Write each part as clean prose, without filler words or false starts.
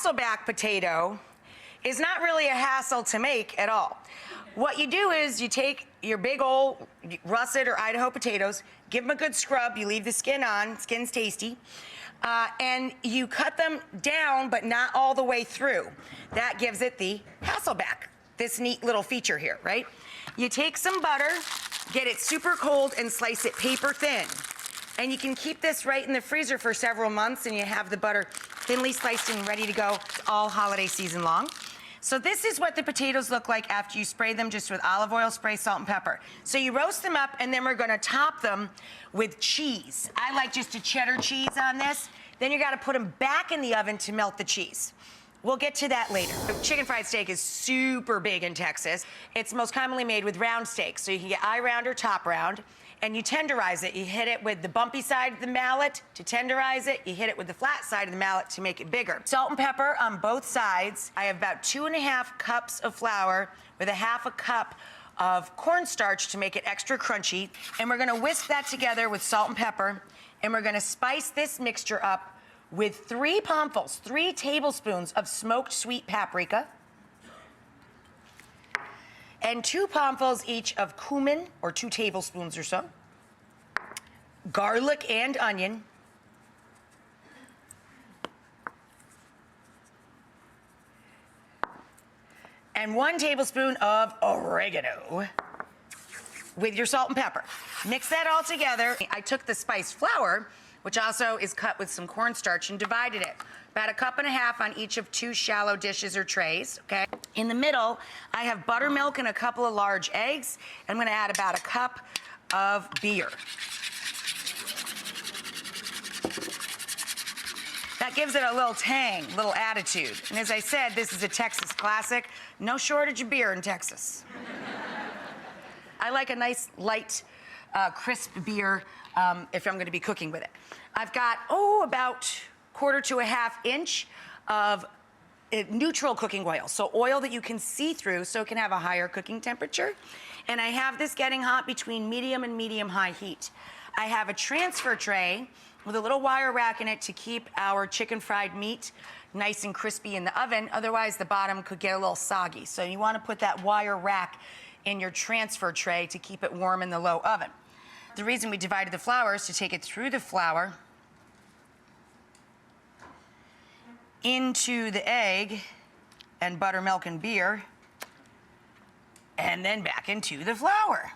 Hasselback potato is not really a hassle to make at all. What you do is you take your big old russet or Idaho potatoes, give them a good scrub, you leave the skin on, skin's tasty, and you cut them down but not all the way through. That gives it the Hasselback, this neat little feature here, right? You take some butter, get it super cold and slice it paper thin. And you can keep this right in the freezer for several months and you have the butter thinly sliced and ready to go all holiday season long. So this is what the potatoes look like after you spray them just with olive oil, spray, salt, and pepper. So you roast them up and then we're gonna top them with cheese. I like just a cheddar cheese on this. Then you gotta put them back in the oven to melt the cheese. We'll get to that later. Chicken fried steak is super big in Texas. It's most commonly made with round steak. So you can get eye round or top round. And you tenderize it. You hit it with the bumpy side of the mallet to tenderize it. You hit it with the flat side of the mallet to make it bigger. Salt and pepper on both sides. I have about 2.5 cups of flour with 1/2 cup of cornstarch to make it extra crunchy. And we're gonna whisk that together with salt and pepper. And we're gonna spice this mixture up with 3 palmfuls, 3 tablespoons of smoked sweet paprika. And 2 palmfuls each of cumin, or 2 tablespoons or so. Garlic and onion. And 1 tablespoon of oregano with your salt and pepper. Mix that all together. I took the spiced flour, which also is cut with some cornstarch, and divided it. About 1.5 cups on each of 2 shallow dishes or trays, okay? In the middle, I have buttermilk and a couple of large eggs. I'm gonna add about 1 cup of beer. That gives it a little tang, little attitude. And as I said, this is a Texas classic. No shortage of beer in Texas. I like a nice, light, crisp beer if I'm gonna be cooking with it. I've got, about 1/4 to 1/2 inch of neutral cooking oil. So oil that you can see through so it can have a higher cooking temperature. And I have this getting hot between medium and medium-high heat. I have a transfer tray with a little wire rack in it to keep our chicken fried meat nice and crispy in the oven. Otherwise, the bottom could get a little soggy. So you wanna put that wire rack in your transfer tray to keep it warm in the low oven. The reason we divided the flour is to take it through the flour into the egg and buttermilk and beer, and then back into the flour.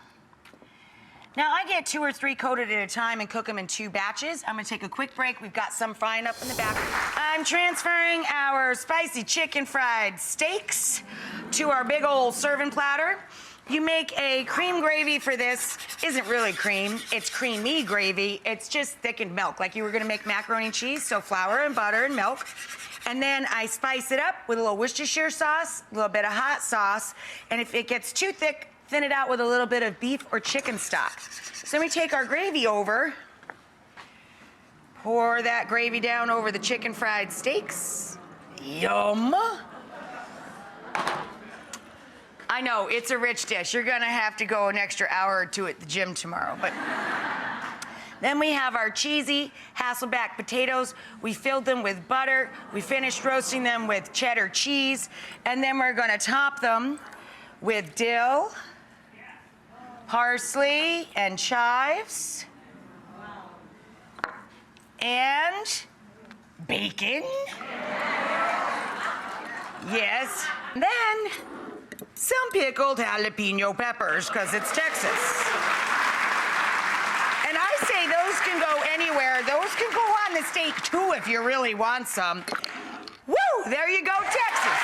Now I get 2 or 3 coated at a time and cook them in 2 batches. I'm gonna take a quick break. We've got some frying up in the back. I'm transferring our spicy chicken fried steaks to our big old serving platter. You make a cream gravy for this. Isn't really cream, it's creamy gravy. It's just thickened milk, like you were gonna make macaroni and cheese, so flour and butter and milk. And then I spice it up with a little Worcestershire sauce, a little bit of hot sauce, and if it gets too thick, thin it out with a little bit of beef or chicken stock. So then we take our gravy over, pour that gravy down over the chicken fried steaks. Yum. I know, it's a rich dish. You're gonna have to go an extra hour or 2 at the gym tomorrow, but. Then we have our cheesy Hasselback potatoes. We filled them with butter. We finished roasting them with cheddar cheese. And then we're gonna top them with dill, parsley, and chives. And bacon. Yes. And then some pickled jalapeno peppers, because it's Texas. And I say those can go anywhere. Those can go on the steak too if you really want some. Woo, there you go, Texas.